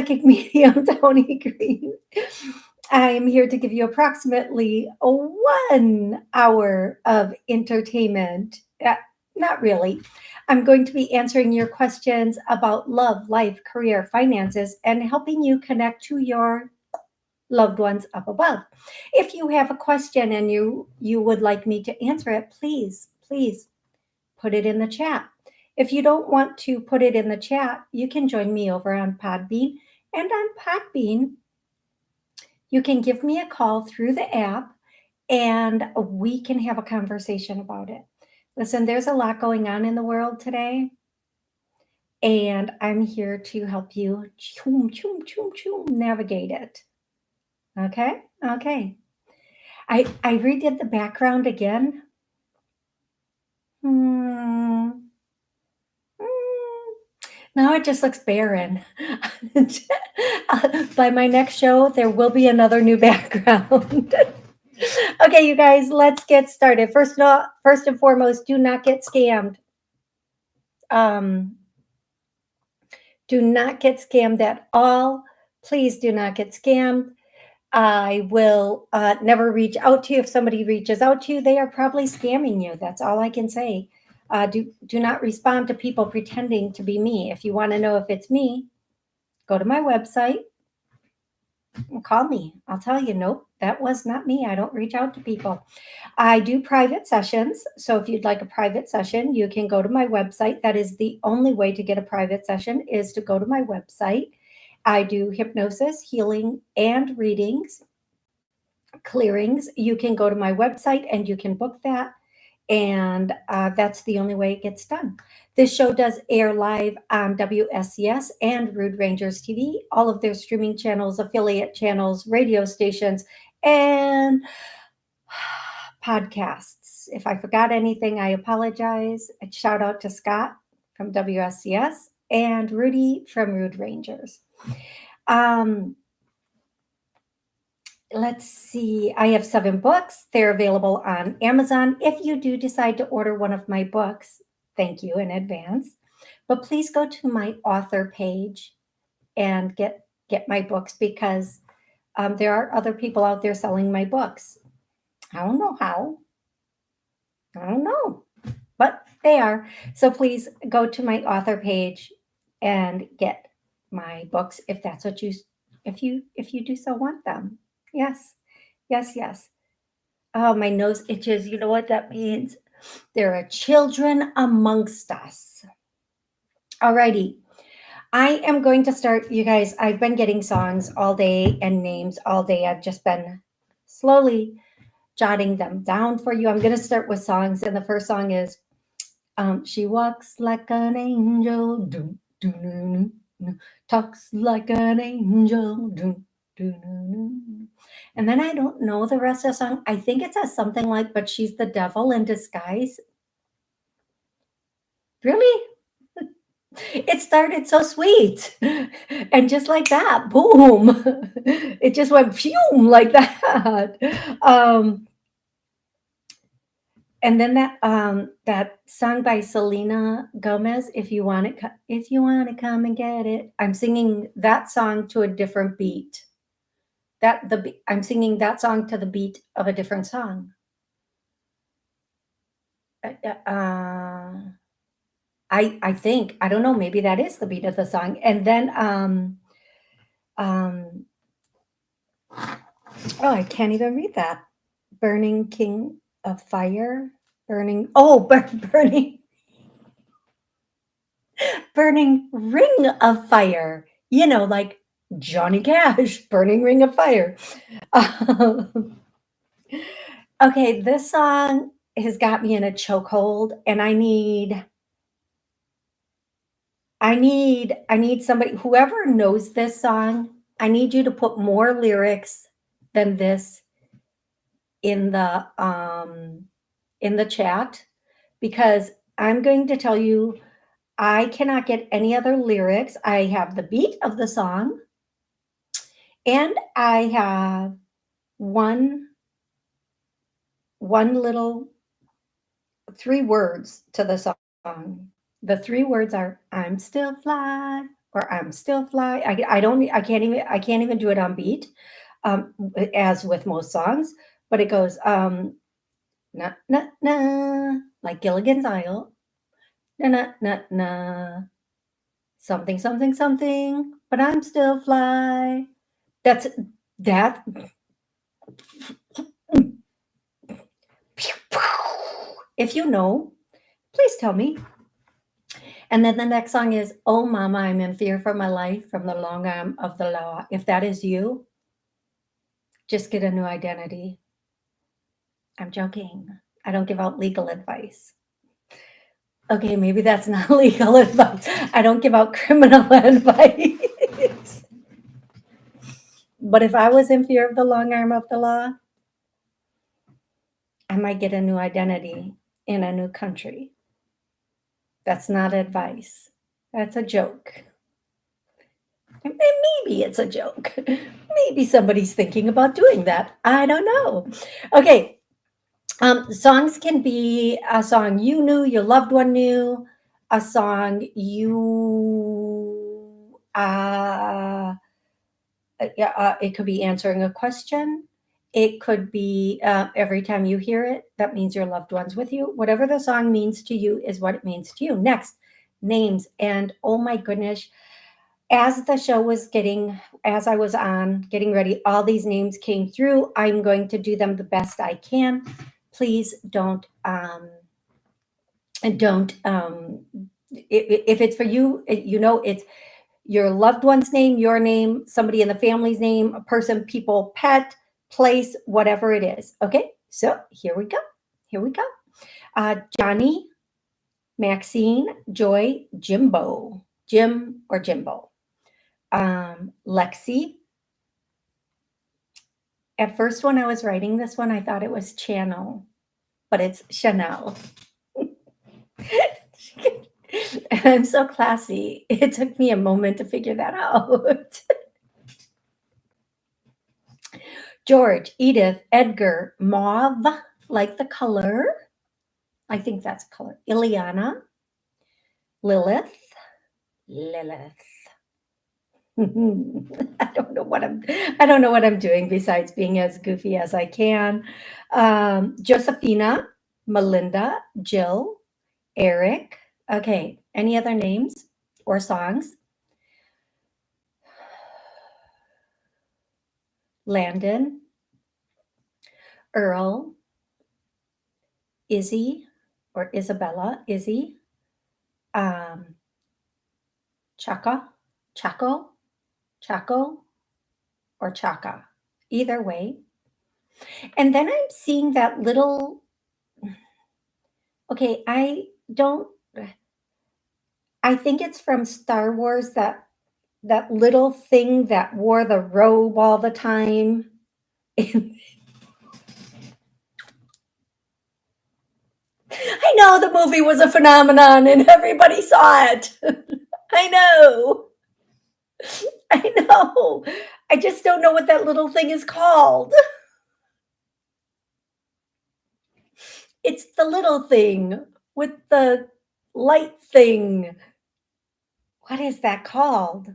psychic medium Toni Green. I am here to give you approximately 1 hour of entertainment. Not really. I'm going to be answering your questions about love, life, career, finances, and helping you connect to your loved ones up above. If you have a question and you would like me to answer it, please put it in the chat. If you don't want to put it in the chat, you can join me over on Podbean. And on Podbean, you can give me a call through the app and we can have a conversation about it. Listen, there's a lot going on in the world today, and I'm here to help you navigate it. Okay? Okay. I redid the background again. Hmm. Now it just looks barren. By my next show, there will be another new background. Okay, you guys, let's get started. First and foremost, do not get scammed. Um, do not get scammed at all. Please do not get scammed. I will never reach out to you. If somebody reaches out to you, they are probably scamming you. That's all I can say. Do not respond to people pretending to be me. If you want to know if it's me, go to my website and call me. I'll tell you, nope, that was not me. I don't reach out to people. I do private sessions. So if you'd like a private session, you can go to my website. That is the only way to get a private session, is to go to my website. I do hypnosis, healing, and readings, clearings. You can go to my website and you can book that. And that's the only way it gets done. This show does air live on WSCS and Rude Rangers TV, all of their streaming channels, affiliate channels, radio stations, and podcasts. If I forgot anything, I apologize. A shout out to Scott from WSCS and Rudy from Rude Rangers. Let's see. I have 7 books. They're available on Amazon. If you do decide to order one of my books, thank you in advance. But please go to my author page and get my books, because there are other people out there selling my books. I don't know how. I don't know, but they are. So please go to my author page and get my books if that's what you do so want them. Yes. Oh, my nose itches. You know what that means? There are children amongst us. Alrighty. I am going to start, you guys. I've been getting songs all day and names all day. I've just been slowly jotting them down for you. I'm going to start with songs. And the first song is She Walks Like an Angel. Doom, doom, doom, doom, talks like an angel. Doom, doom, doom. And then I don't know the rest of the song. I think it says something like, but she's the devil in disguise. Really? It started so sweet. And just like that, boom. It just went fume like that. And then that song by Selena Gomez, if you want to come and get it. I'm singing that song to a different beat. I'm singing that song to the beat of a different song. I think, I don't know, maybe that is the beat of the song. And then oh, I can't even read that. Burning King of Fire, burning Ring of Fire. You know, like Johnny Cash, Burning Ring of Fire. Okay, this song has got me in a chokehold, and I need somebody, whoever knows this song, I need you to put more lyrics than this in the chat, because I'm going to tell you, I cannot get any other lyrics. I have the beat of the song, and I have one little 3 words to the song. The 3 words are, I'm still fly or I'm still fly. I can't even do it on beat, as with most songs, but it goes, na, na, na, like Gilligan's Isle, na, na, na, na, something, something, something, but I'm still fly. That's that. If you know, please tell me. And then the next song is "Oh Mama, I'm in Fear for My Life" from the Long Arm of the Law. If that is you, just get a new identity. I'm joking. I don't give out legal advice. Okay, maybe that's not legal advice. I don't give out criminal advice. But if I was in fear of the long arm of the law, I might get a new identity in a new country. That's not advice. That's a joke. And maybe it's a joke. Maybe somebody's thinking about doing that. I don't know. Okay. Songs can be a song you knew, your loved one knew, a song you it could be answering a question. It could be every time you hear it, that means your loved one's with you. Whatever the song means to you is what it means to you. Next, names. And oh my goodness, as the show was as I was on getting ready, all these names came through. I'm going to do them the best I can. Please don't, if it's for you, it's your loved one's name, your name, somebody in the family's name, a person, people, pet, place, whatever it is. Okay, so here we go. Here we go. Johnny, Maxine, Joy, Jimbo, Jim or Jimbo. Lexi. At first, when I was writing this one, I thought it was Channel, but it's Chanel. And I'm so classy. It took me a moment to figure that out. George, Edith, Edgar, Mauve, like the color. I think that's color. Ileana, Lilith. I don't know what I'm doing besides being as goofy as I can. Josephina, Melinda, Jill, Eric. Okay, any other names or songs? Landon, Earl, Izzy or Isabella, Izzy, Chaka, Chaco, Chaco, or Chaka. Either way. And then I'm seeing that little, okay, I think it's from Star Wars, that little thing that wore the robe all the time. I know the movie was a phenomenon and everybody saw it. I know. I know. I just don't know what that little thing is called. It's the little thing with the light thing. What is that called?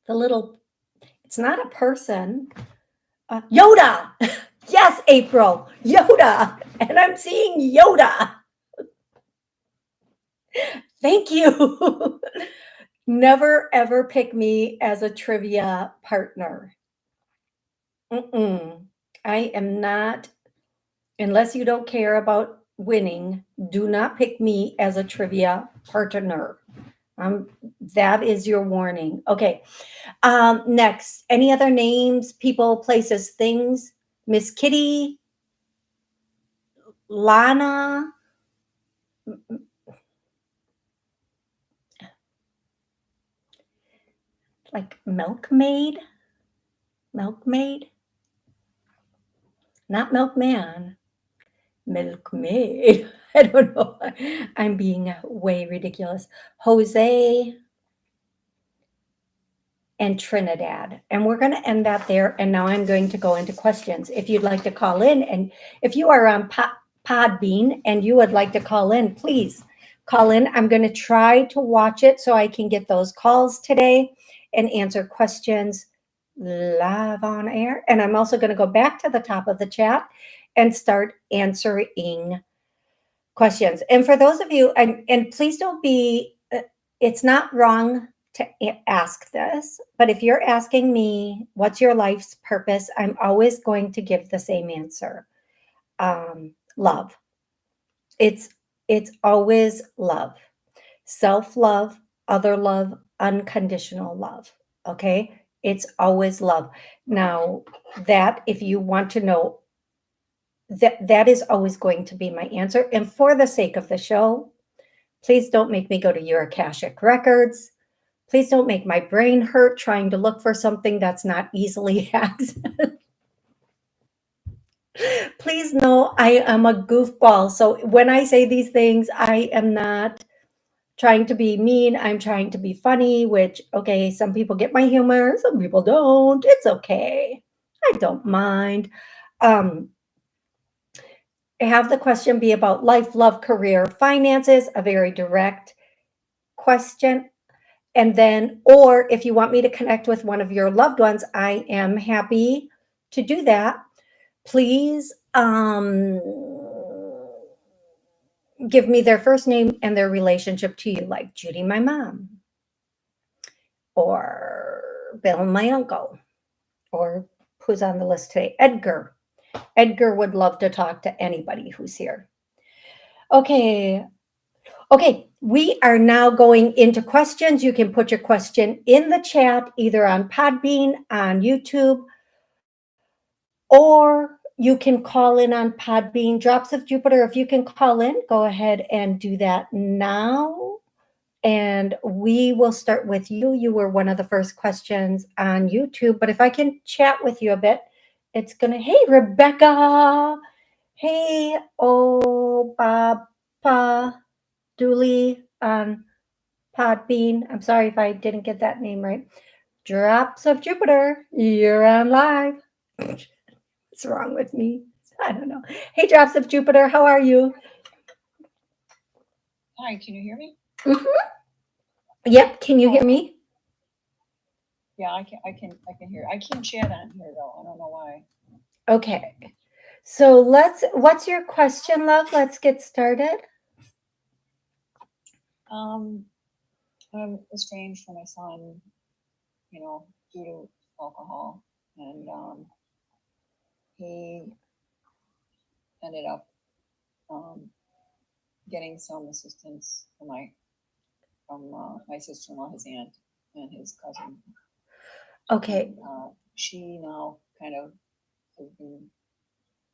It's not a person. Yoda. Yes, April. Yoda. And I'm seeing Yoda. Thank you. Never, ever pick me as a trivia partner. I am not, unless you don't care about winning, do not pick me as a trivia partner. That is your warning. Okay. Next, any other names, people, places, things? Miss Kitty, Lana, like milkmaid, not milkman, milkmaid. I don't know. I'm being way ridiculous. Jose and Trinidad. And we're going to end that there. And now I'm going to go into questions. If you'd like to call in, and if you are on Podbean and you would like to call in, please call in. I'm going to try to watch it so I can get those calls today and answer questions live on air. And I'm also going to go back to the top of the chat and start answering questions. And for those of you, and please don't be, it's not wrong to ask this, but if you're asking me, what's your life's purpose? I'm always going to give the same answer. Love. It's always love. Self-love, other love, unconditional love. Okay? It's always love. Now, that if you want to know, that is always going to be my answer. And for the sake of the show, please don't make me go to your Akashic records. Please don't make my brain hurt trying to look for something that's not easily accessed. Please know I am a goofball. So when I say these things, I am not trying to be mean. I'm trying to be funny, which, okay, some people get my humor, some people don't. It's okay. I don't mind. Have the question be about life, love, career, finances, a very direct question. And then, or if you want me to connect with one of your loved ones, I am happy to do that. Please give me their first name and their relationship to you, like Judy, my mom, or Bill, my uncle, or who's on the list today, Edgar. Edgar would love to talk to anybody who's here. Okay. Okay, we are now going into questions. You can put your question in the chat, either on Podbean, on YouTube, or you can call in on Podbean. Drops of Jupiter, if you can call in, go ahead and do that now. And we will start with you. You were one of the first questions on YouTube, but if I can chat with you a bit, it's going to, hey, Rebecca. Hey, oh, Papa, Dooley on Podbean. I'm sorry if I didn't get that name right. Drops of Jupiter, you're on live. What's wrong with me? I don't know. Hey, Drops of Jupiter, how are you? Hi, can you hear me? Mm-hmm. Yep, can you hear me? Yeah, I can hear. I can't chat on here though. I don't know why. Okay. So what's your question, love? Let's get started. I'm estranged from my son, due to alcohol, and he ended up getting some assistance from my sister-in-law, his aunt, and his cousin. Okay. And, she now kind of has been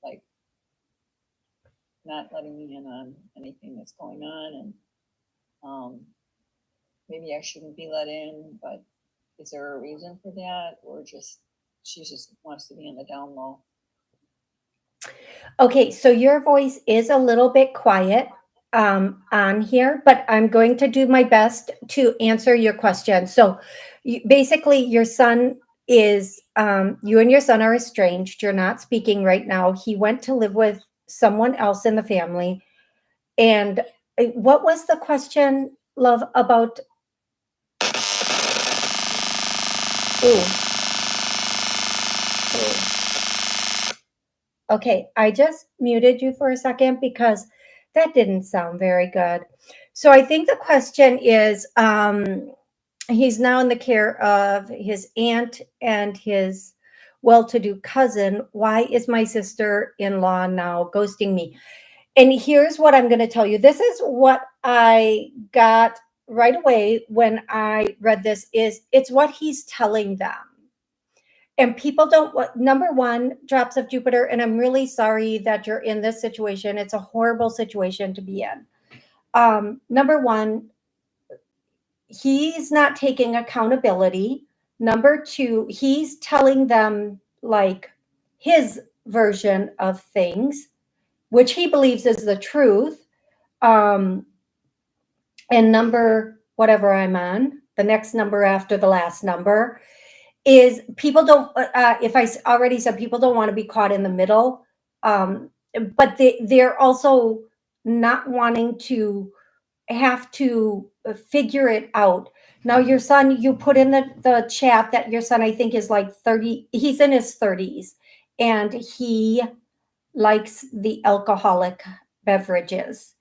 like not letting me in on anything that's going on, and maybe I shouldn't be let in, but is there a reason for that, or she just wants to be on the down low? Okay, so your voice is a little bit quiet on here, but I'm going to do my best to answer your question. So basically, your son is, you and your son are estranged. You're not speaking right now. He went to live with someone else in the family. And what was the question, love, about? Ooh. Okay, I just muted you for a second because that didn't sound very good. So I think the question is, he's now in the care of his aunt and his well-to-do cousin. Why is my sister-in-law now ghosting me? And here's what I'm going to tell you. This is what I got right away when I read this, is it's what he's telling them. And people don't, number one, Drops of Jupiter, and I'm really sorry that you're in this situation. It's a horrible situation to be in. Number one, he's not taking accountability. Number two, he's telling them like his version of things, which he believes is the truth. And number, whatever I'm on, the next number after the last number, is people don't, if I already said people don't want to be caught in the middle, but they're also not wanting to have to figure it out. Now, your son, you put in the chat that your son, I think, is like 30, he's in his 30s, and he likes the alcoholic beverages.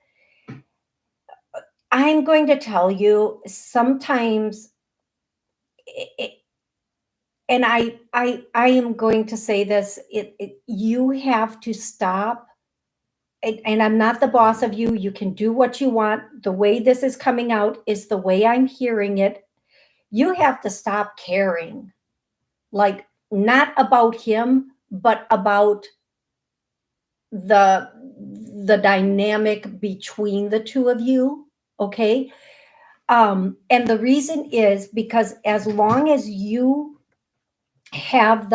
I'm going to tell you, sometimes, and I am going to say this, you have to stop. And I'm not the boss of you. You can do what you want. The way this is coming out is the way I'm hearing it. You have to stop caring, like, not about him, but about the the dynamic between the two of you. Okay. And the reason is because as long as you have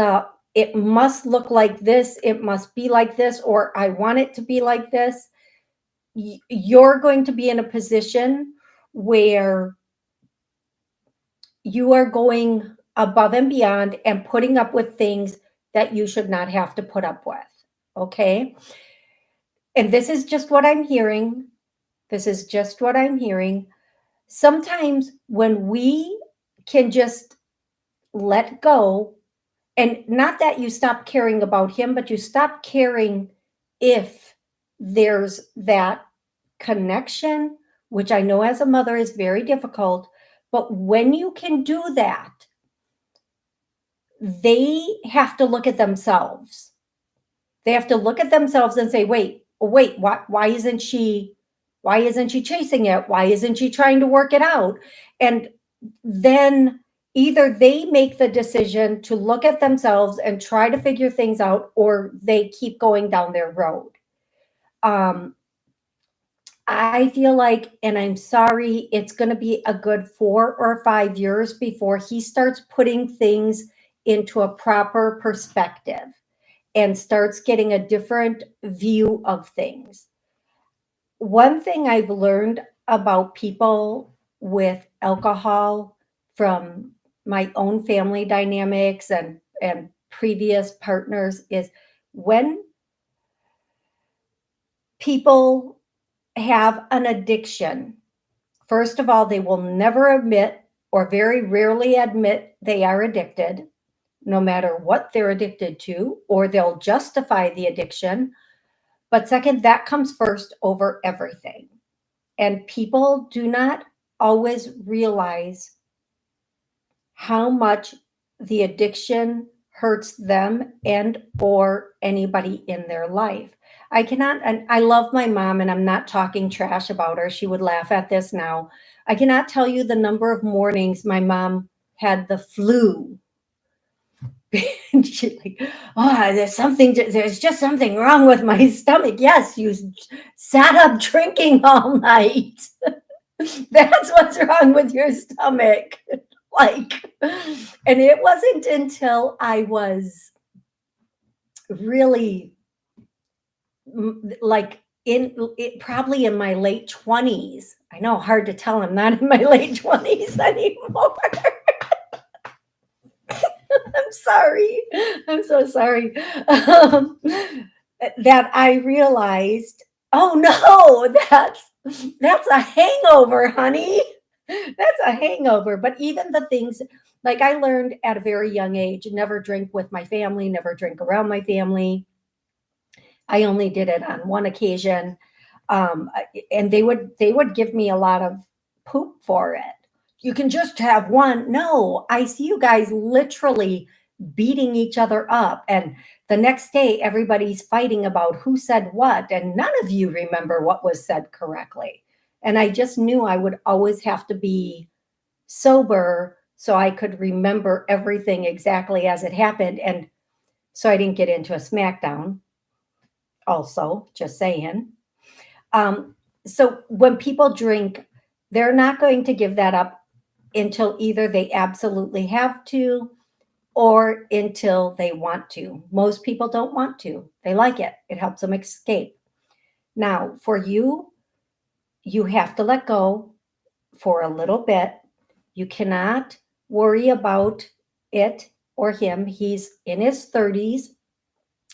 it must look like this, it must be like this, or I want it to be like this, you're going to be in a position where you are going above and beyond and putting up with things that you should not have to put up with. Okay. And this is just what I'm hearing. This is just what I'm hearing. Sometimes when we can just let go, and not that you stop caring about him, but you stop caring if there's that connection, which I know as a mother is very difficult. But when you can do that, they have to look at themselves. They have to look at themselves and say, wait, why isn't she chasing it? Why isn't she trying to work it out? And then either they make the decision to look at themselves and try to figure things out, or they keep going down their road. I feel like, and I'm sorry, it's going to be a good 4 or 5 years before he starts putting things into a proper perspective and starts getting a different view of things. One thing I've learned about people with alcohol from my own family dynamics and previous partners is when people have an addiction, first of all, they will never admit, or very rarely admit, they are addicted, no matter what they're addicted to, or they'll justify the addiction. But second, that comes first over everything. And people do not always realize how much the addiction hurts them and or anybody in their life. I cannot, and I love my mom, and I'm not talking trash about her. She would laugh at this now. I cannot tell you the number of mornings my mom had the flu. And she like, oh, there's just something wrong with my stomach. Yes, you sat up drinking all night. That's what's wrong with your stomach. Like, and it wasn't until I was really like probably in my late 20s. I know, hard to tell I'm not in my late 20s anymore. I'm sorry. I'm so sorry. That I realized, oh no, that's a hangover, honey. That's a hangover. But even the things, like, I learned at a very young age, never drink with my family, never drink around my family. I only did it on one occasion. And they would give me a lot of poop for it. You can just have one. No, I see you guys literally beating each other up. And the next day, everybody's fighting about who said what. And none of you remember what was said correctly. And I just knew I would always have to be sober so I could remember everything exactly as it happened. And so I didn't get into a smackdown. Also, just saying. So when people drink, they're not going to give that up until either they absolutely have to or until they want to. Most people don't want to. They like it. It helps them escape. Now, for you, you have to let go for a little bit. You cannot worry about it or him. He's in his 30s.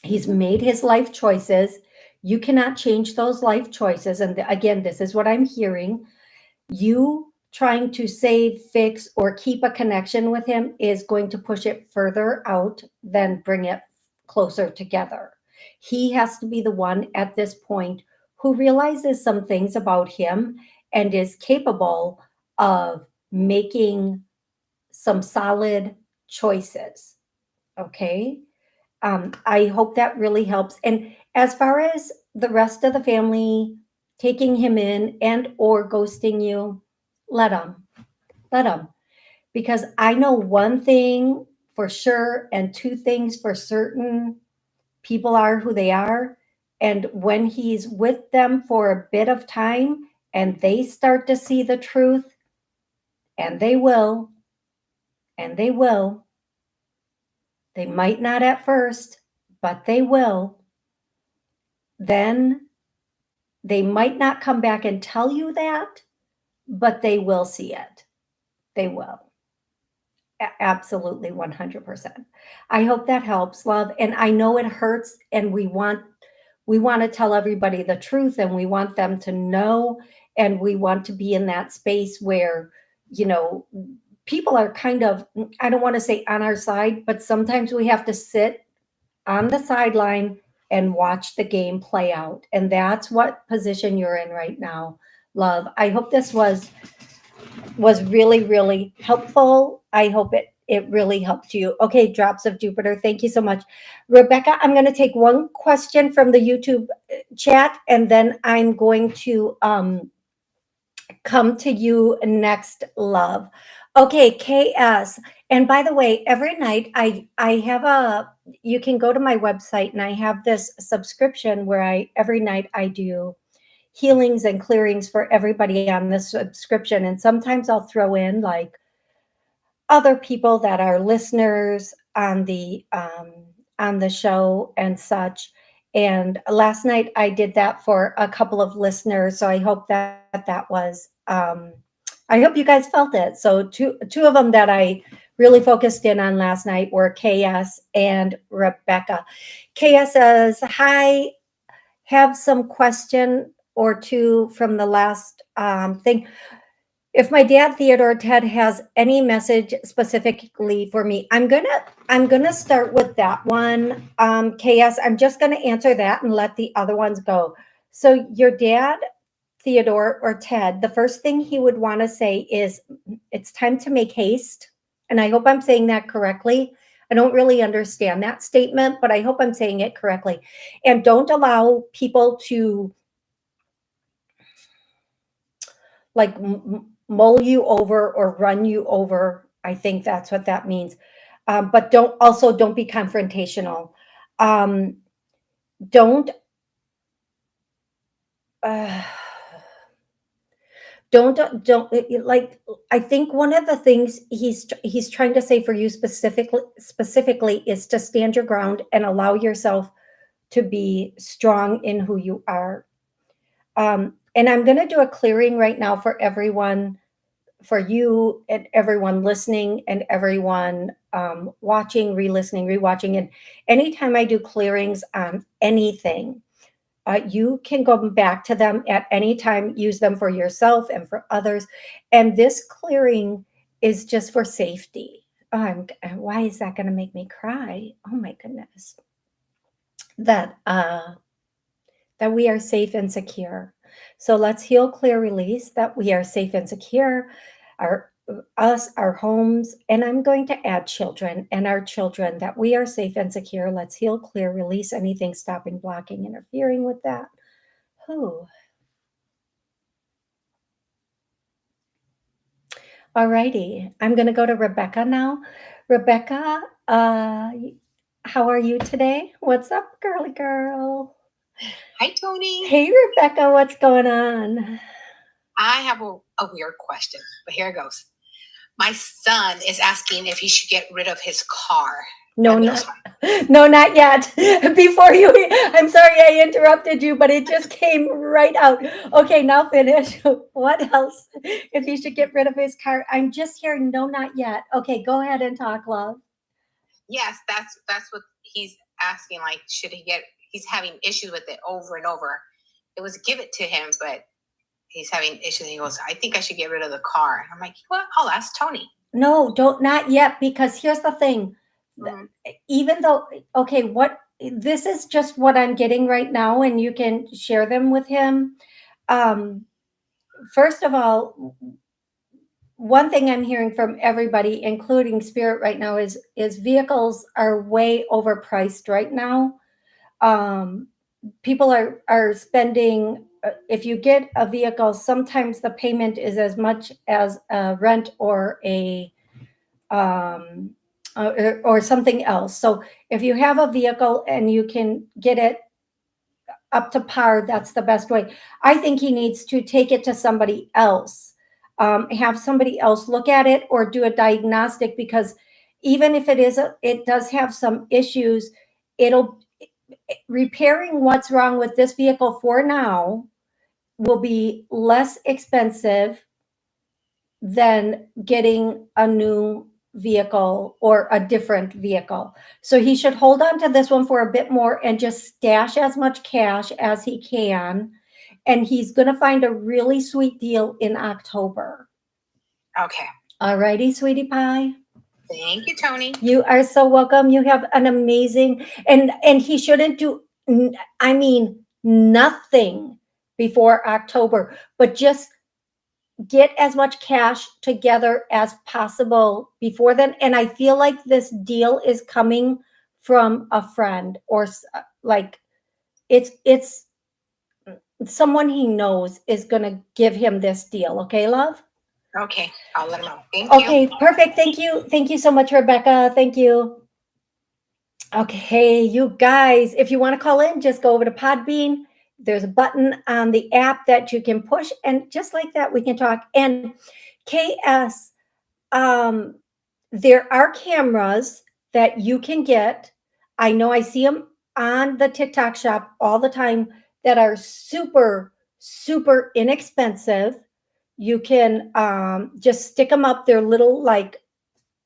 He's made his life choices. You cannot change those life choices. And again, this is what I'm hearing. You trying to save, fix, or keep a connection with him is going to push it further out than bring it closer together. He has to be the one at this point who realizes some things about him and is capable of making some solid choices. Okay. I hope that really helps. And as far as the rest of the family taking him in and or ghosting you, let them, let them. Because I know one thing for sure and two things for certain. People are who they are. And when he's with them for a bit of time and they start to see the truth, and they will, and they will, they might not at first, but they will, then they might not come back and tell you that, but they will see it. They will. Absolutely 100%. I hope that helps, love. And I know it hurts and we want to tell everybody the truth and we want them to know and we want to be in that space where, you know, people are kind of, I don't want to say on our side, but sometimes we have to sit on the sideline and watch the game play out. And that's what position you're in right now, love. I hope this was really, really helpful. I hope it really helped you. Okay, Drops of Jupiter. Thank you so much. Rebecca, I'm going to take one question from the YouTube chat and then I'm going to come to you next, love. Okay, KS. And by the way, every night I have a you can go to my website and I have this subscription where I every night I do healings and clearings for everybody on this subscription. And sometimes I'll throw in like other people that are listeners on the show and such. And last night I did that for a couple of listeners. So I hope that was I hope you guys felt it. So two of them that I really focused in on last night were KS and Rebecca. KS says, "Hi, have some question or two from the last thing. If my dad Theodore Ted has any message specifically for me, I'm gonna start with that one. KS, I'm just gonna answer that and let the other ones go. So your dad Theodore or Ted, the first thing he would want to say is it's time to make haste. And I hope I'm saying that correctly. I don't really understand that statement, but I hope I'm saying it correctly. And don't allow people to like mull you over or run you over. I think that's what that means. But don't be confrontational. Um, don't uh, don't like. I think one of the things he's trying to say for you specifically is to stand your ground and allow yourself to be strong in who you are. And I'm going to do a clearing right now for everyone, for you and everyone listening and everyone watching, re-listening, rewatching. And anytime I do clearings on anything, you can go back to them at any time, use them for yourself and for others. And this clearing is just for safety. Oh, why is that going to make me cry? Oh my goodness. That that we are safe and secure. So let's heal, clear, release that we are safe and secure, our us, our homes, and I'm going to add children and our children that we are safe and secure. Let's heal, clear, release anything stopping, blocking, interfering with that. Who? All righty. I'm going to go to Rebecca now. Rebecca, how are you today? What's up, girly girl? Hi, Toni. Hey, Rebecca, what's going on? I have a weird question, but here it goes. My son is asking if he should get rid of his car. No, not yet. Before you, I'm sorry I interrupted you, but it just came right out. Okay, now finish. What else? If he should get rid of his car, I'm just hearing no, not yet. Okay, go ahead and talk, love. Yes, that's what he's asking. Like, should he get? He's having issues with it over and over. It was give it to him, but he's having issues. And he goes, I think I should get rid of the car. And I'm like, what? I'll ask Tony. No, don't, not yet, because here's the thing. Mhm. Even though, okay, this is just what I'm getting right now, and you can share them with him. First of all, one thing I'm hearing from everybody, including Spirit right now, is vehicles are way overpriced right now. People are spending. If you get a vehicle, sometimes the payment is as much as a rent or a or something else. So if you have a vehicle and you can get it up to par, that's the best way. I think he needs to take it to somebody else, have somebody else look at it or do a diagnostic, because even if it does have some issues, it'll repairing what's wrong with this vehicle for now will be less expensive than getting a new vehicle or a different vehicle. So he should hold on to this one for a bit more and just stash as much cash as he can. And he's going to find a really sweet deal in October. Okay. All righty, sweetie pie. Thank you, Tony. You are so welcome. You have an amazing, and he shouldn't do, I mean, nothing before October, but just get as much cash together as possible before then. And I feel like this deal is coming from a friend, or like it's someone he knows is going to give him this deal. Okay, love? Okay. I'll let him know. Thank you. Okay, perfect. Thank you. Thank you so much, Rebecca. Thank you. Okay, you guys, if you want to call in, just go over to Podbean. There's a button on the app that you can push, and just like that, we can talk. And KS, there are cameras that you can get. I know I see them on the TikTok shop all the time that are super, super inexpensive. You can just stick them up. They're little, like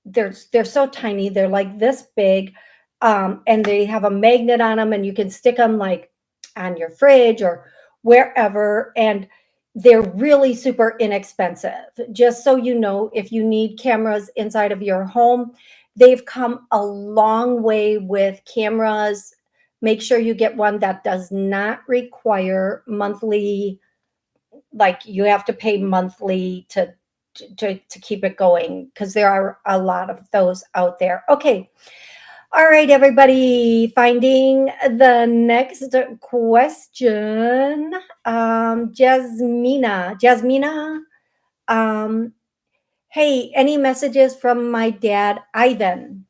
they're so tiny. They're like this big, and they have a magnet on them, and you can stick them like on your fridge or wherever. And they're really super inexpensive. Just so you know, if you need cameras inside of your home, they've come a long way with cameras. Make sure you get one that does not require monthly, like you have to pay monthly to keep it going, because there are a lot of those out there. Okay. All right, everybody, finding the next question. Jasmina, hey, any messages from my dad, Ivan?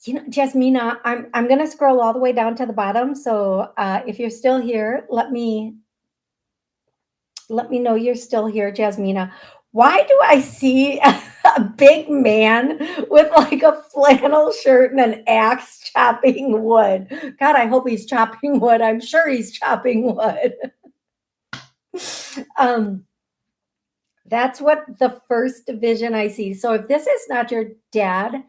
You know, Jasmina, I'm going to scroll all the way down to the bottom. So if you're still here, let me know you're still here, Jasmina. Why do I see a big man with like a flannel shirt and an axe chopping wood? God, I hope he's chopping wood. I'm sure he's chopping wood. That's what the first vision I see. So if this is not your dad,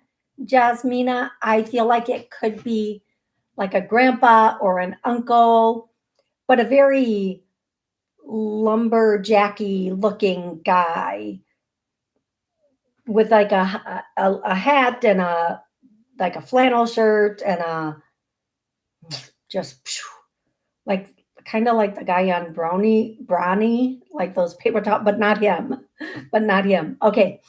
Jasmina, I feel like it could be like a grandpa or an uncle, but a very lumberjacky looking guy with like a hat and a like a flannel shirt and a just like kind of like the guy on Brawny, like those paper top, but not him. Okay.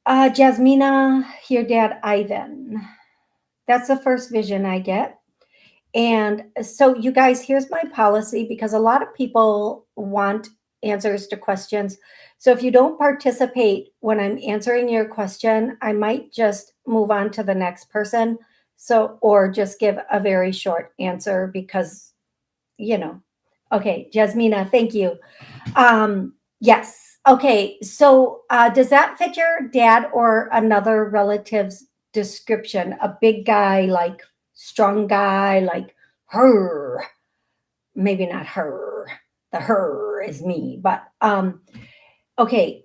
Jasmina, your dad Ivan. That's the first vision I get. And so, you guys, here's my policy, because a lot of people want answers to questions. So if you don't participate when I'm answering your question, I might just move on to the next person. So, or just give a very short answer, because, okay, Jasmina, thank you. Yes. Okay. So does that fit your dad or another relative's description? A big guy, like strong guy, like her. Maybe not her. The her is me. But okay.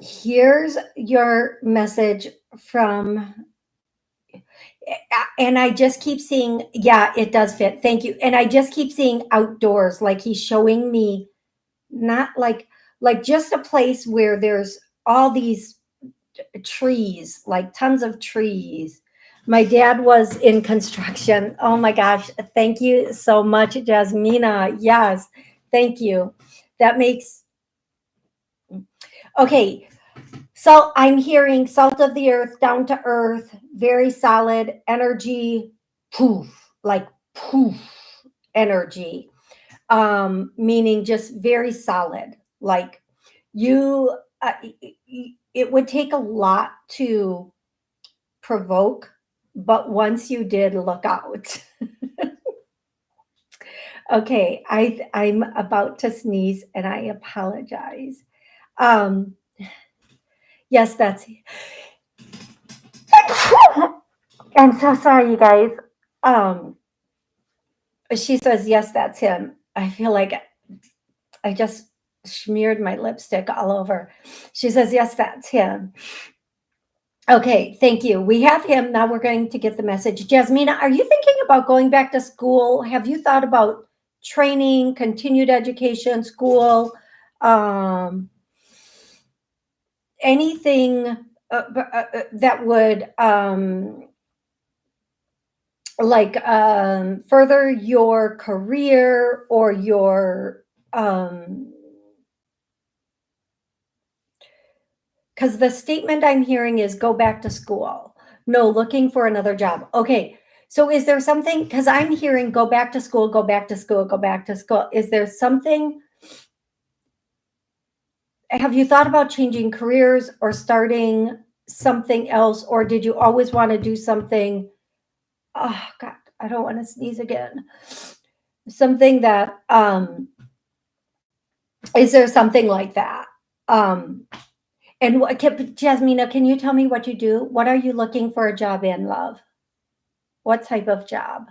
Here's your message from And I just keep seeing, yeah, it does fit. Thank you. And I just keep seeing outdoors, like he's showing me not like just a place where there's all these trees, like tons of trees. My dad was in construction. Oh my gosh. Thank you so much, Jasmina. Yes. Thank you. That makes okay. So I'm hearing salt of the earth, down to earth, very solid energy, poof, like poof energy. Meaning just very solid. Like you, it would take a lot to provoke, but once you did, look out. Okay, I'm about to sneeze and I apologize. Um, yes, that's. I'm so sorry, you guys. Um, she says, yes, that's him. I feel like I just smeared my lipstick all over. She says, yes, that's him. Okay, thank you. We have him. Now we're going to get the message. Jasmina, are you thinking about going back to school? Have you thought about training, continued education, school, um, anything that would further your career or your because the statement I'm hearing is go back to school. No, looking for another job. Okay. So is there something, because I'm hearing go back to school, go back to school, go back to school. Is there something, have you thought about changing careers or starting something else? Or did you always want to do something? Oh God, I don't want to sneeze again. Something that, is there something like that? Um, and Jasmina, can you tell me what you do? What are you looking for a job in, love? What type of job?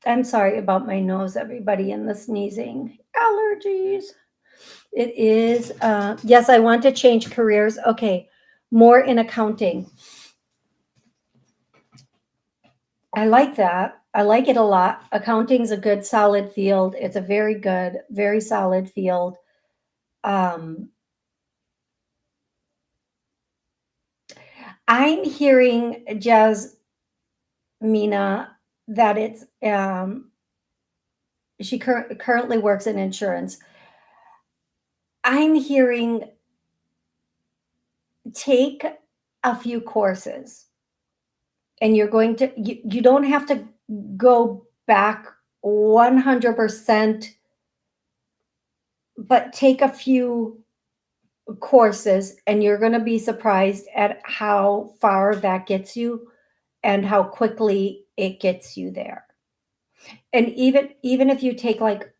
I'm sorry about my nose, everybody, and the sneezing. Allergies. It is, yes, I want to change careers. Okay, more in accounting. I like that. I like it a lot. Accounting's a good, solid field. It's a very good, very solid field. Um, I'm hearing, Jasmina, that it's she currently works in insurance. I'm hearing take a few courses and you're going to, you don't have to go back 100%, but take a few courses and you're going to be surprised at how far that gets you and how quickly it gets you there. And even if you take like,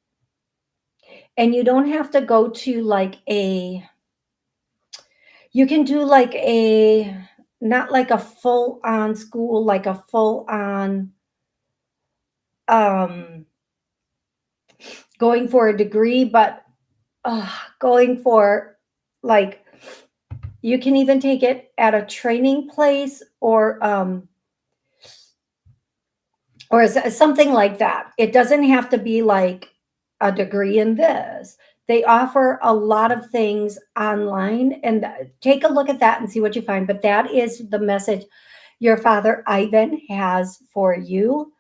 and you don't have to go to like you can do like not like a full on school, like a full on um going for a degree, but going for like you can even take it at a training place or something like that. It doesn't have to be like a degree in this. They offer a lot of things online and take a look at that and see what you find. But that is the message your father Ivan has for you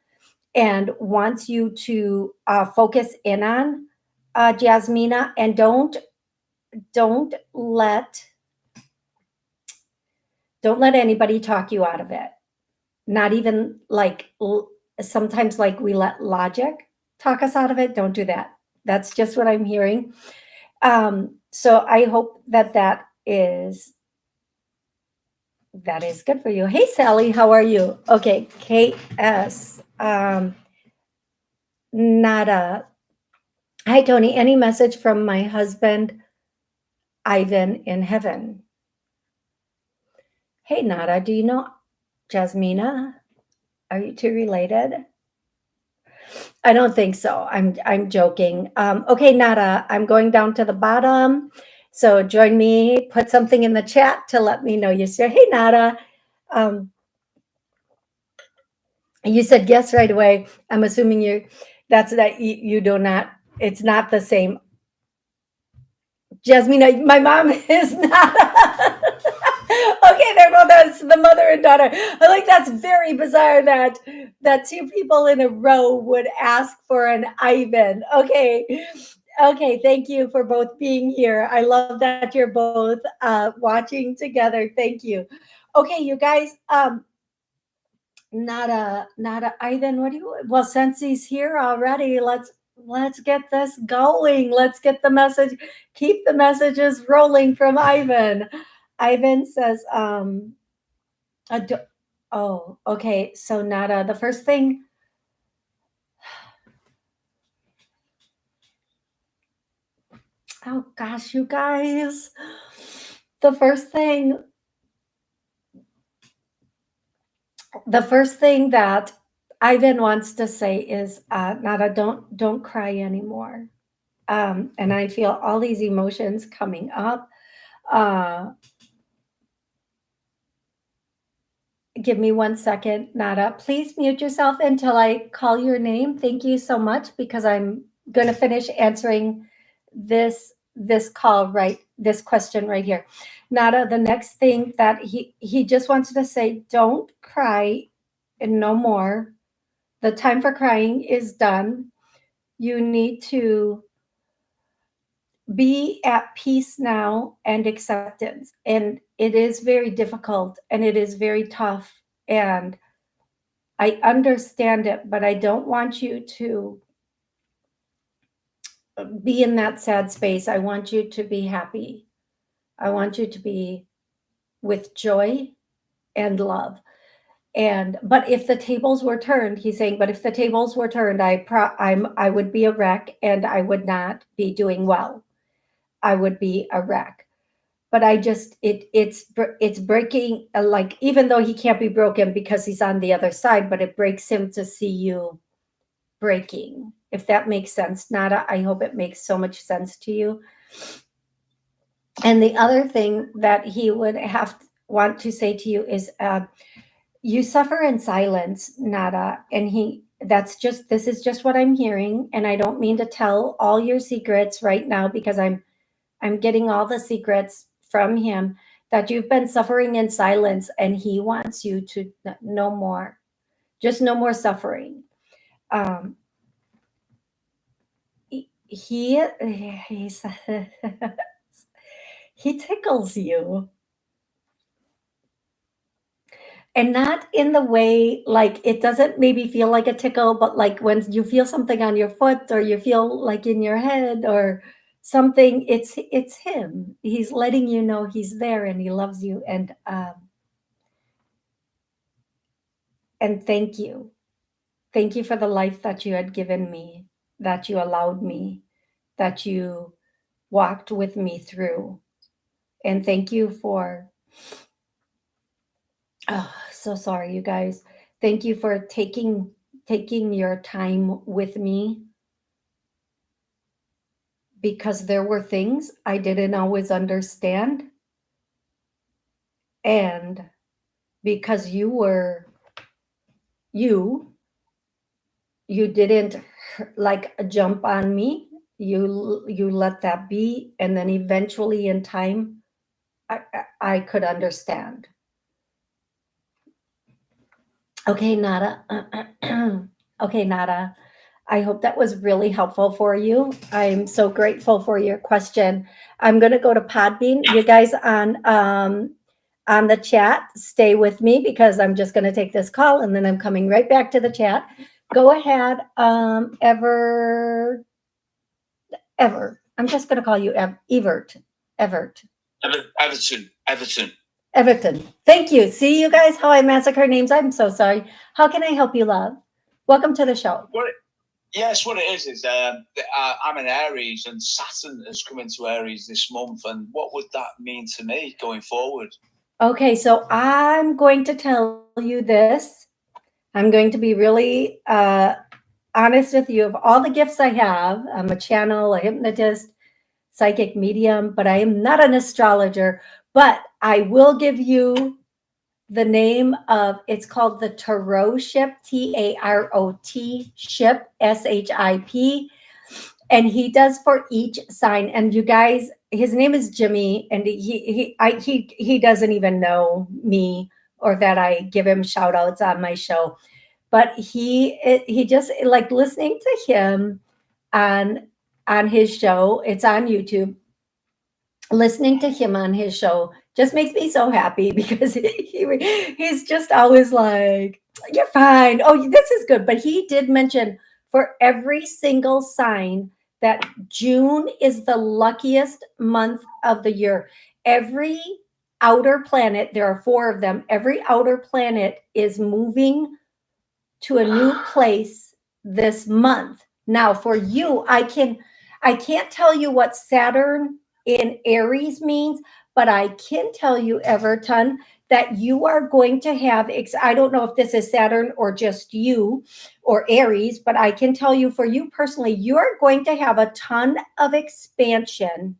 and wants you to focus in on, Jasmina, and don't let don't let anybody talk you out of it. Not even like sometimes like we let logic talk us out of it. Don't do that. That's just what I'm hearing. So I hope that is good for you. Hey Sally, how are you? Okay, KS. Nada. Hi Toni. Any message from my husband Ivan in heaven? Hey Nada, do you know Jasmina? Are you two related? I don't think so. I'm joking. Okay, Nada, I'm going down to the bottom. So join me. Put something in the chat to let me know you're here. Hey, Nada. Um, You said yes right away. I'm assuming you do not, it's not the same. Jasmine, my mom is not. Okay, they're both that's the mother and daughter. I like that's very bizarre that two people in a row would ask for an Ivan. Okay. Okay, thank you for both being here. I love that you're both watching together. Thank you. Okay, you guys, not a Ivan. What do you? Well, since he's here already, let's get this going. Let's get the message. Keep the messages rolling from Ivan. Ivan says, ado- oh, okay. So Nada, the first thing. Oh gosh, you guys. The first thing. The first thing that Ivan wants to say is, Nada, don't cry anymore. And I feel all these emotions coming up. Uh, Give me 1 second, Nada. Please mute yourself until I call your name. Thank you so much because I'm going to finish answering this question right here. Nada, the next thing that he just wants to say, don't cry and no more. The time for crying is done. You need to be at peace now and acceptance. And it is very difficult and it is very tough. And I understand it, but I don't want you to be in that sad space. I want you to be happy. I want you to be with joy and love. And but if the tables were turned, he's saying, but if the tables were turned, I would be a wreck and I would not be doing well. I would be a wreck. But I just it's breaking, like, even though he can't be broken because he's on the other side, but it breaks him to see you breaking, if that makes sense. Nada, I hope it makes so much sense to you. And the other thing that he would want to say to you is, you suffer in silence, Nada. And this is just what I'm hearing. And I don't mean to tell all your secrets right now because I'm getting all the secrets from him, that you've been suffering in silence and he wants you to no more, just no more suffering. Um, he he's he tickles you, and not in the way, like, it doesn't maybe feel like a tickle, but like when you feel something on your foot or you feel like in your head or something, it's him. He's letting you know he's there and he loves you. And thank you for the life that you had given me, that you allowed me, that you walked with me through. And thank you for, oh, so sorry, you guys. Thank you for taking your time with me, because there were things I didn't always understand. And because you you didn't like jump on me. You let that be, and then eventually in time I could understand. Okay, Nada. Okay, Nada. I hope that was really helpful for you. I'm so grateful for your question. I'm going to go to Podbean. You guys on the chat, stay with me because I'm just going to take this call and then I'm coming right back to the chat. Go ahead, Ever. I'm just going to call you Evert. Evert. Everton. Everton. Thank you. See, you guys, how I massacre names. I'm so sorry. How can I help you, love? Welcome to the show. Yes, what it is I'm an Aries and Saturn has come into Aries this month. And what would that mean to me going forward? Okay, so I'm going to tell you this. I'm going to be really honest with you. Of all the gifts I have, I'm a channel, a hypnotist, psychic medium, but I am not an astrologer. But I will give you the name of it's called the Tarot Ship, TAROT Ship, SHIP. And he does for each sign. And you guys, his name is Jimmy, and he doesn't even know me or that I give him shout outs on my show. But he just like listening to him on his show. It's on YouTube. Listening to him on his show just makes me so happy because he's just always like, "You're fine. Oh, this is good." But he did mention for every single sign that June is the luckiest month of the year. Every outer planet, there are 4 of them, every outer planet is moving to a new place this month. Now, for you, I can't tell you what Saturn in Aries means, but I can tell you, Everton, that you are going to have, I don't know if this is Saturn or just you or Aries, but I can tell you for you personally, you're going to have a ton of expansion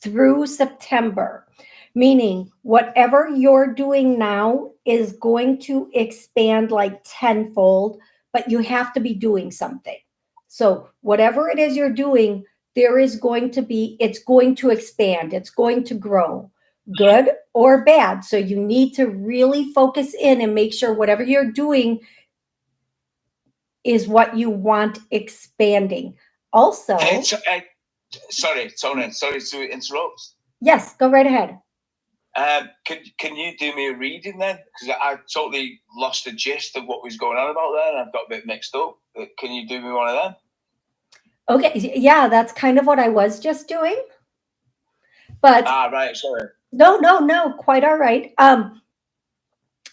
through September, meaning whatever you're doing now is going to expand like tenfold, but you have to be doing something. So whatever it is you're doing, it's going to expand, it's going to grow, good or bad. So you need to really focus in and make sure whatever you're doing is what you want expanding. Also, sorry, Tony, sorry to interrupt. Yes, go right ahead. Can you do me a reading then? Because I totally lost the gist of what was going on about there, and I've got a bit mixed up. Can you do me one of them? Okay, yeah, that's kind of what I was just doing. But right, sorry. No, quite all right.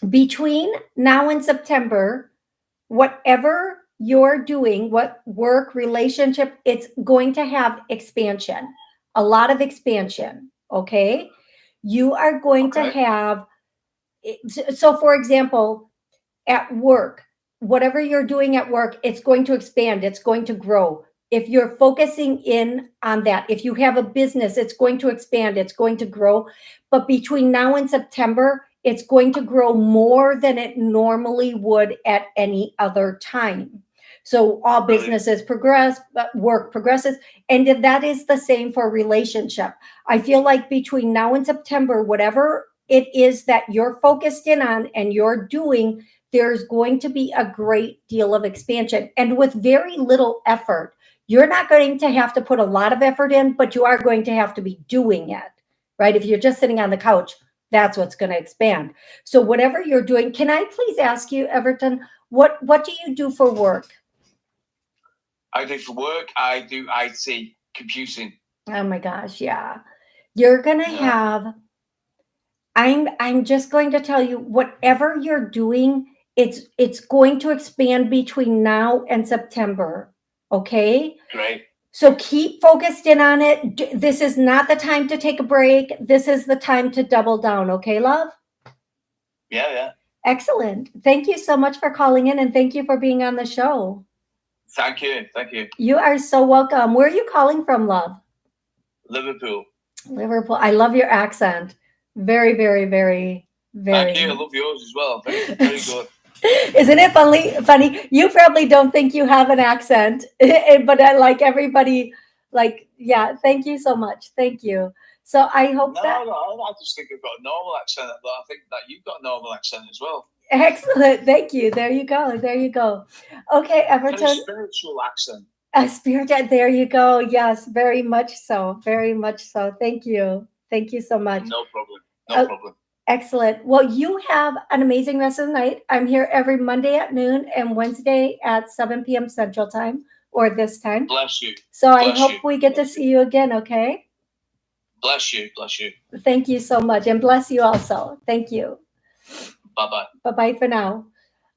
Between now and September, whatever you're doing, what work, relationship, it's going to have expansion, a lot of expansion. Okay. You are going to have, so for example, at work, whatever you're doing at work, it's going to expand, it's going to grow. If you're focusing in on that, if you have a business, it's going to expand, it's going to grow. But between now and September, it's going to grow more than it normally would at any other time. So all businesses progress, but work progresses. And that is the same for relationship. I feel like between now and September, whatever it is that you're focused in on and you're doing, there's going to be a great deal of expansion. And with very little effort, you're not going to have to put a lot of effort in, but you are going to have to be doing it, right? If you're just sitting on the couch, that's what's going to expand. So whatever you're doing, can I please ask you, Everton, what do you do for work? I do for work, I do IT, computing. Oh my gosh, yeah. You're going to have, I'm just going to tell you, whatever you're doing, it's going to expand between now and September. Okay. Great. So keep focused in on it. This is not the time to take a break. This is the time to double down. Okay, love? Yeah. Excellent. Thank you so much for calling in, and thank you for being on the show. Thank you. You are so welcome. Where are you calling from, love? Liverpool. I love your accent. Very, very, very, very. Thank you. I love yours as well. Very, very good. Isn't it funny? You probably don't think you have an accent, but I like everybody. Like, yeah. Thank you so much. Thank you. So I hope No, I just think I've got a normal accent, but I think that you've got a normal accent as well. Excellent. Thank you. There you go. Okay, Everton. A spiritual accent. A spirit. There you go. Yes, very much so. Very much so. Thank you. Thank you so much. No problem. No problem. Excellent. Well, you have an amazing rest of the night. I'm here every Monday at noon and Wednesday at 7 p.m. Central Time, or this time. Bless you. So I hope we get to see you again, okay? Bless you. Thank you so much, and bless you also. Thank you. Bye-bye. Bye-bye for now.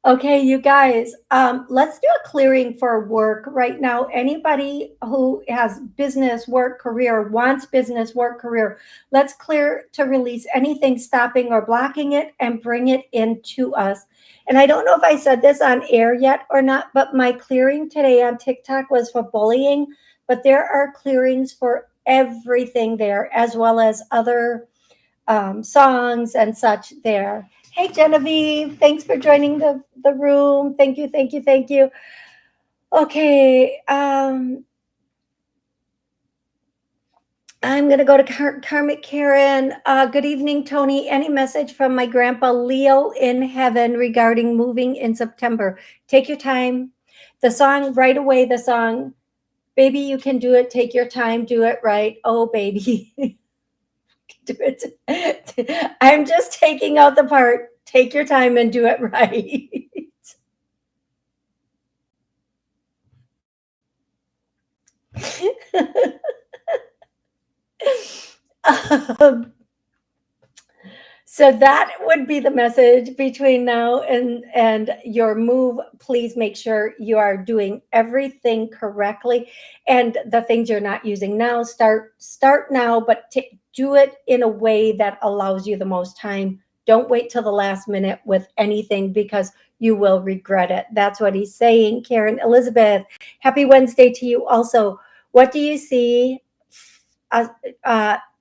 Okay, you guys, let's do a clearing for work right now. Anybody who has business, work, career, wants business, work, career, let's clear to release anything stopping or blocking it and bring it into us. And I don't know if I said this on air yet or not, but my clearing today on TikTok was for bullying, but there are clearings for everything there, as well as other songs and such there. Hey, Genevieve, thanks for joining the room. Thank you, thank you, thank you. Okay, I'm going to go to Karmic Karen. Good evening, Toni. Any message from my grandpa Leo in heaven regarding moving in September? Take your time. The song, right away, the song, baby, you can do it. Take your time, do it right. Oh, baby. Do it. I'm just taking out the part. Take your time and do it right. um, so that would be the message between now and your move. Please make sure you are doing everything correctly, and the things you're not using now, start now, but do it in a way that allows you the most time. Don't wait till the last minute with anything, because you will regret it. That's what he's saying. Karen Elizabeth, happy Wednesday to you also. What do you see?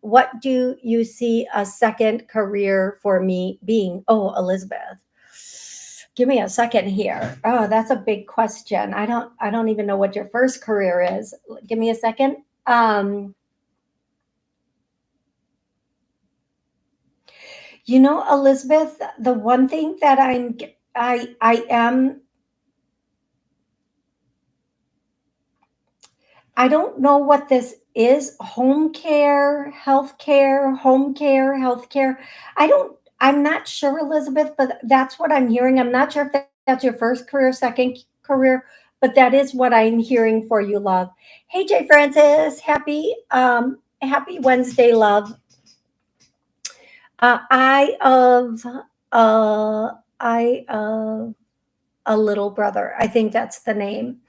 What do you see a second career for me being? Oh, Elizabeth, give me a second here. Oh, that's a big question. I don't even know what your first career is. Give me a second. Elizabeth, the one thing that I don't know what this is. Home care, healthcare, home care, healthcare. I'm not sure, Elizabeth, but that's what I'm hearing. I'm not sure if that's your first career, second career, but that is what I'm hearing for you, love. Hey, Jay Francis, happy Wednesday, love. I of a little brother. I think that's the name.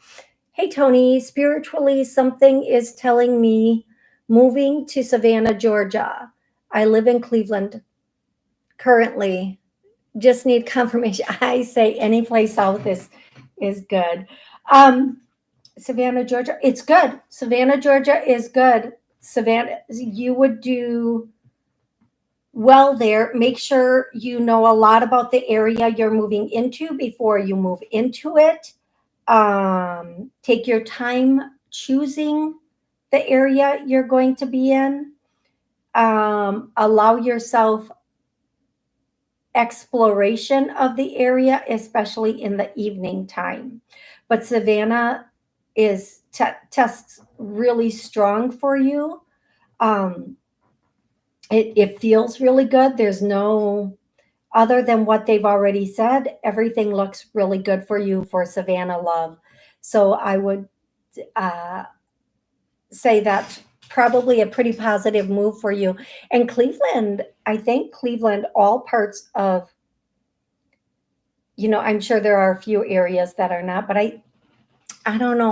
Hey, Toni, spiritually, something is telling me moving to Savannah, Georgia. I live in Cleveland currently. Just need confirmation. I say any place south is good. Savannah, Georgia, it's good. Savannah, Georgia is good. Savannah, you would do well there. Make sure you know a lot about the area you're moving into before you move into it. Take your time choosing the area you're going to be in. Allow yourself exploration of the area, especially in the evening time. But Savannah is tests really strong for you. It feels really good. There's no, other than what they've already said, everything looks really good for you for Savannah, love. So I would say that's probably a pretty positive move for you. And Cleveland, I think Cleveland, all parts of, I'm sure there are a few areas that are not, but I don't know.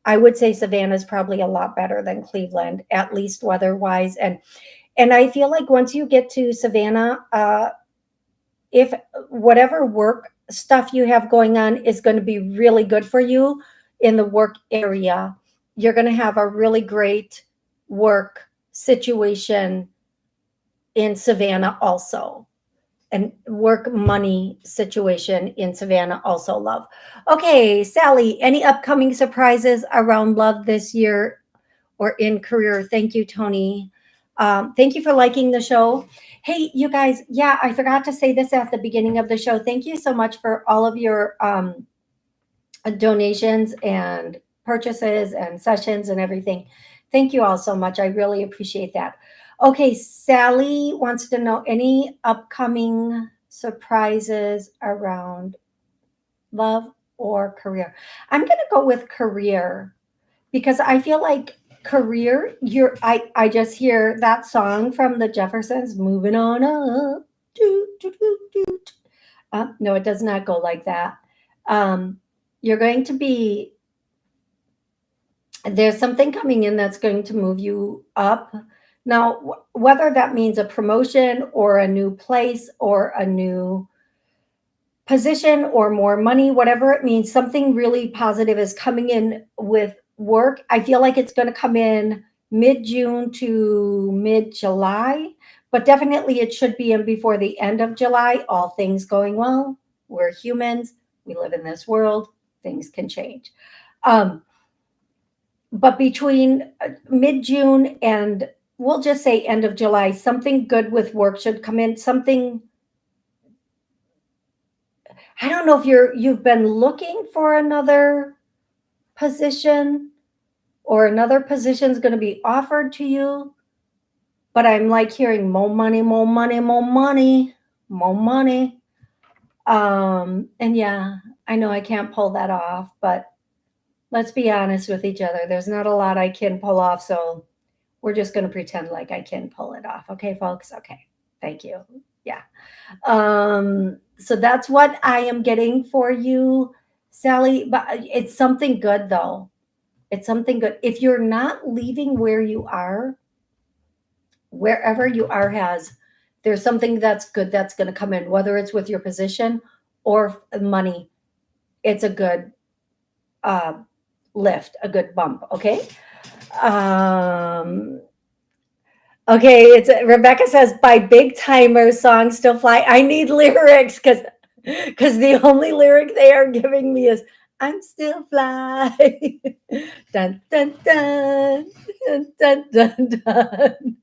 I would say Savannah is probably a lot better than Cleveland, at least weather-wise. And I feel like once you get to Savannah, if whatever work stuff you have going on is going to be really good for you in the work area, you're going to have a really great work situation in Savannah also. And work money situation in Savannah also, love. Okay, Sally, any upcoming surprises around love this year or in career? Thank you, Toni. Thank you for liking the show. Hey, you guys, yeah, I forgot to say this at the beginning of the show. Thank you so much for all of your donations and purchases and sessions and everything. Thank you all so much. I really appreciate that. Okay, Sally wants to know any upcoming surprises around love or career. I'm going to go with career because I feel like career, I just hear that song from the Jeffersons, moving on up. No, it does not go like that. You're going to be, there's something coming in that's going to move you up. Now, whether that means a promotion or a new place or a new position or more money, whatever it means, something really positive is coming in with work. I feel like it's going to come in mid-June to mid-July. but definitely it should be in before the end of July. All things going well. We're humans. We live in this world. Things can change. Um, but between mid June and we'll just say end of July, something good with work should come in. Something, I don't know if you've been looking for another position or another position is going to be offered to you, but I'm like hearing more money, more money, more money, more money. And yeah, I know I can't pull that off, but let's be honest with each other. There's not a lot I can pull off, so we're just going to pretend like I can pull it off. Okay, folks? Okay. Thank you. Yeah. So that's what I am getting for you, Sally. But it's something good, though. It's something good. If you're not leaving where you are, wherever you are there's something that's good that's going to come in, whether it's with your position or money. It's a good uh, lift, a good bump. Okay. Um, Okay, it's Rebecca says by Big Timer song Still Fly. I need lyrics because the only lyric they are giving me is I'm still fly. Dun dun dun dun dun dun dun.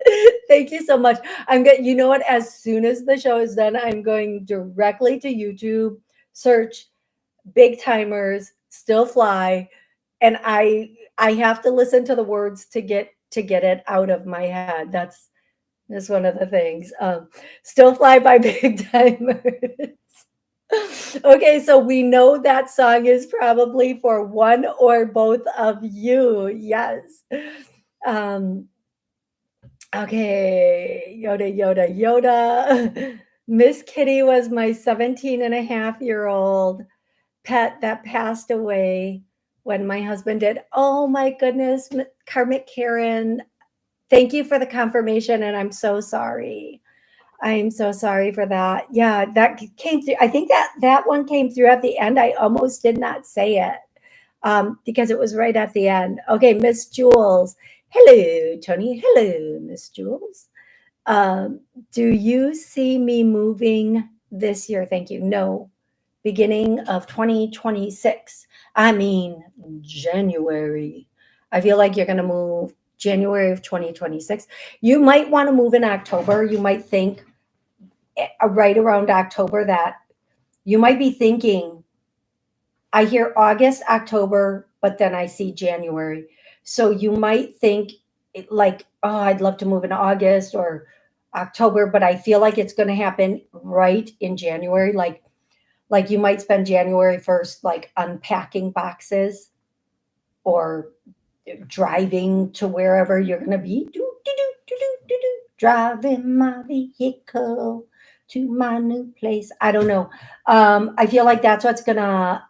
Thank you so much. You know what? As soon as the show is done, I'm going directly to YouTube, search Big Timers, Still Fly, and I have to listen to the words to get it out of my head. That's one of the things. Still Fly by Big Timers. Okay, so we know that song is probably for one or both of you. Yes. Um, okay, Yoda, Yoda, Yoda. Miss Kitty was my 17-and-a-half-year-old pet that passed away when my husband did. Oh my goodness, Karmic Karen, thank you for the confirmation, and I'm so sorry. I'm so sorry for that. Yeah, that came through. I think that one came through at the end. I almost did not say it because it was right at the end. Okay, Miss Jules. Hello, Tony. Hello, Miss Jules. Um, do you see me moving this year? Thank you. No, beginning of 2026. I mean, January. I feel like you're going to move January of 2026. You might want to move in October. You might think right around October that you might be thinking, I hear August, October, but then I see January. So you might think like, oh, I'd love to move in August or October, but I feel like it's going to happen right in January. Like you might spend January 1st, like unpacking boxes or driving to wherever you're going to be. Driving my vehicle to my new place. I don't know. I feel like that's what's gonna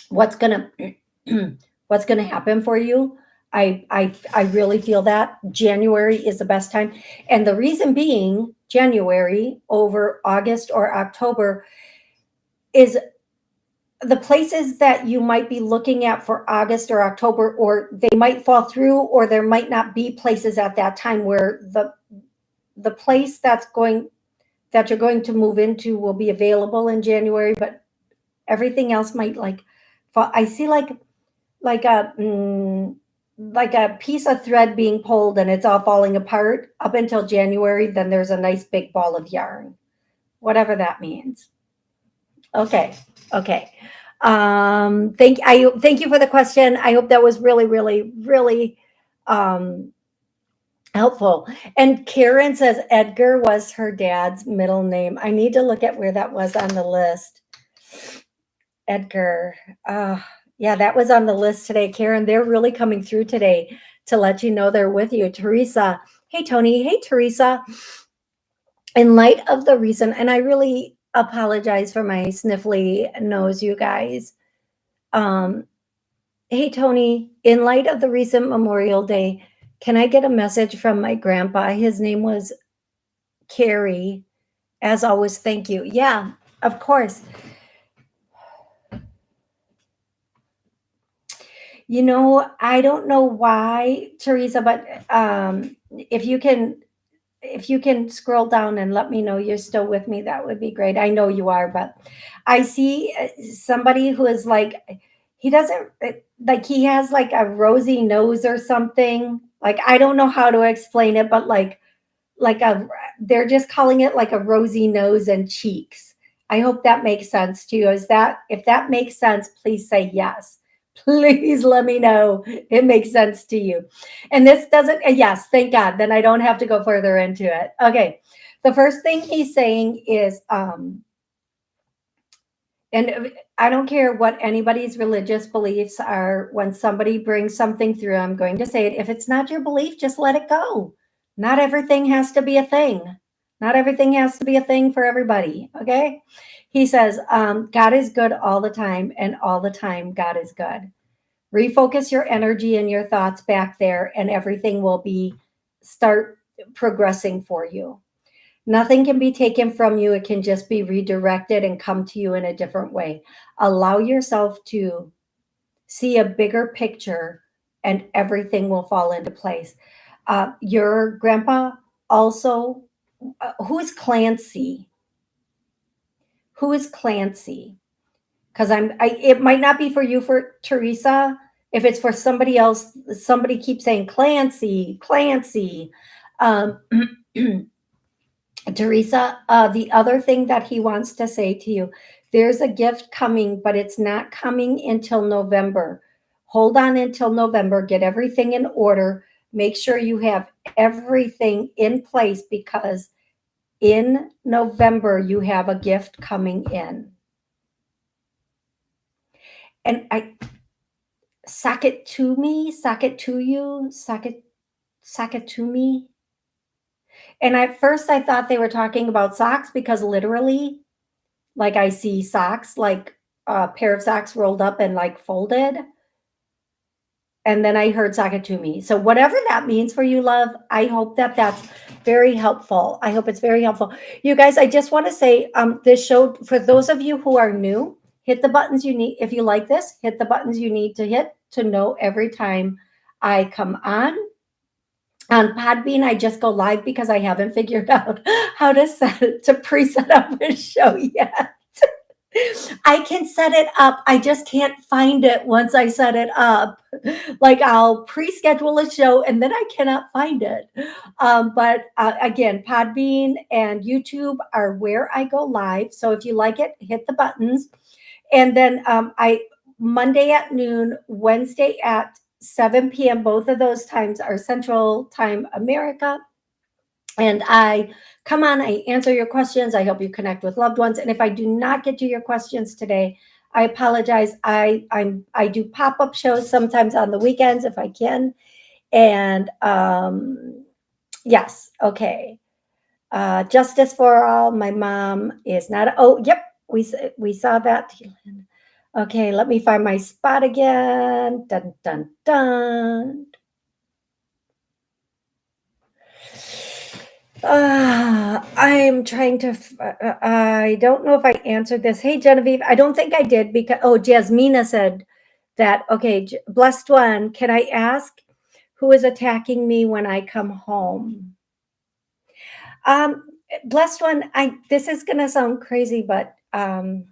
what's gonna what's gonna happen for you. I really feel that January is the best time, and the reason being January over August or October is the places that you might be looking at for August or October, or they might fall through, or there might not be places at that time where the place that you're going to move into will be available in January, but everything else might like fall. I see like a like a piece of thread being pulled and it's all falling apart up until January. Then there's a nice big ball of yarn, whatever that means. Okay. Thank you for the question. I hope that was really, really, really helpful. And Karen says Edgar was her dad's middle name. I need to look at where that was on the list. Edgar. Yeah, that was on the list today. Karen, they're really coming through today to let you know they're with you. Teresa. Hey, Tony. Hey, Teresa. In light of the recent, and I really apologize for my sniffly nose, you guys. Hey, Tony, in light of the recent Memorial Day, can I get a message from my grandpa? His name was Carrie. As always, thank you. Yeah, of course. You know, I don't know why, Teresa, but if you can if you can scroll down and let me know you're still with me, that would be great. I know you are, but I see somebody who is like, he doesn't, like, he has like a rosy nose or something. Like, I don't know how to explain it, but like a, they're just calling it like a rosy nose and cheeks. I hope that makes sense to you. Is that, if that makes sense, please say yes. Please let me know it makes sense to you. And this doesn't, yes, thank God. Then I don't have to go further into it. Okay. The first thing he's saying is, and I don't care what anybody's religious beliefs are, when somebody brings something through, I'm going to say it. If it's not your belief, just let it go. Not everything has to be a thing. Not everything has to be a thing for everybody. Okay. He says, God is good all the time, and all the time, God is good. Refocus your energy and your thoughts back there, and everything will start progressing for you. Nothing can be taken from you. It can just be redirected and come to you in a different way. Allow yourself to see a bigger picture, and everything will fall into place. Your grandpa also, who is Clancy? Who is Clancy? Because it might not be for you, for Teresa. If it's for somebody else, somebody keeps saying Clancy, Clancy. Um, Teresa, the other thing that he wants to say to you, there's a gift coming, but it's not coming until November. Hold on until November, get everything in order, make sure you have everything in place, because in November you have a gift coming in. And sack it to me, sack it to you, sack it to me. And at first I thought they were talking about socks, because literally, like, I see socks, like a pair of socks rolled up and like folded. And then I heard sack it to me. So whatever that means for you, love, I hope that that's very helpful. I hope it's very helpful. You guys, I just want to say, this show, for those of you who are new, hit the buttons you need. If you like this, hit the buttons you need to hit to know every time I come on. On Podbean, I just go live because I haven't figured out how to pre-set up a show yet. I can set it up. I just can't find it once I set it up. Like, I'll pre-schedule a show and then I cannot find it. But again, Podbean and YouTube are where I go live. So if you like it, hit the buttons. And then Monday at noon, Wednesday at 7 p.m. Both of those times are Central Time America. And I come on, I answer your questions. I help you connect with loved ones. And if I do not get to your questions today, I apologize. I do pop-up shows sometimes on the weekends if I can. And yes, okay. Justice for all. My mom is not. Oh, yep. We saw that. Okay, let me find my spot again. Dun dun dun. I'm trying to. I don't know if I answered this. Hey, Genevieve, I don't think I did, because Jasmina said that. Okay, blessed one. Can I ask who is attacking me when I come home? Blessed one. This is gonna sound crazy, but I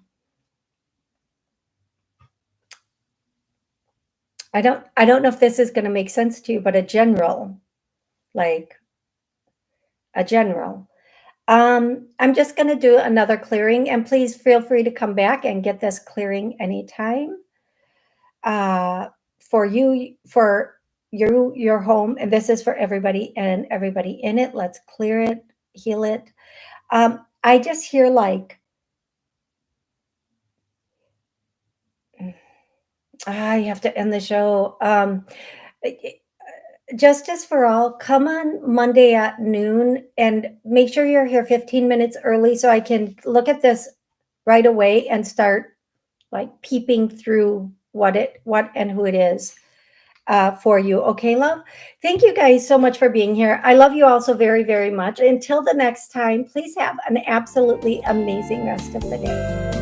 don't know if this is gonna make sense to you, but a general. I'm just going to do another clearing, and please feel free to come back and get this clearing anytime. For you, for your home, and this is for everybody and everybody in it. Let's clear it, heal it. I just hear like, I have to end the show. Justice for all, come on Monday at noon, and make sure you're here 15 minutes early so I can look at this right away and start like peeping through what and who it is for you. Okay, love? Thank you guys so much for being here. I love you all so very, very much. Until the next time, please have an absolutely amazing rest of the day.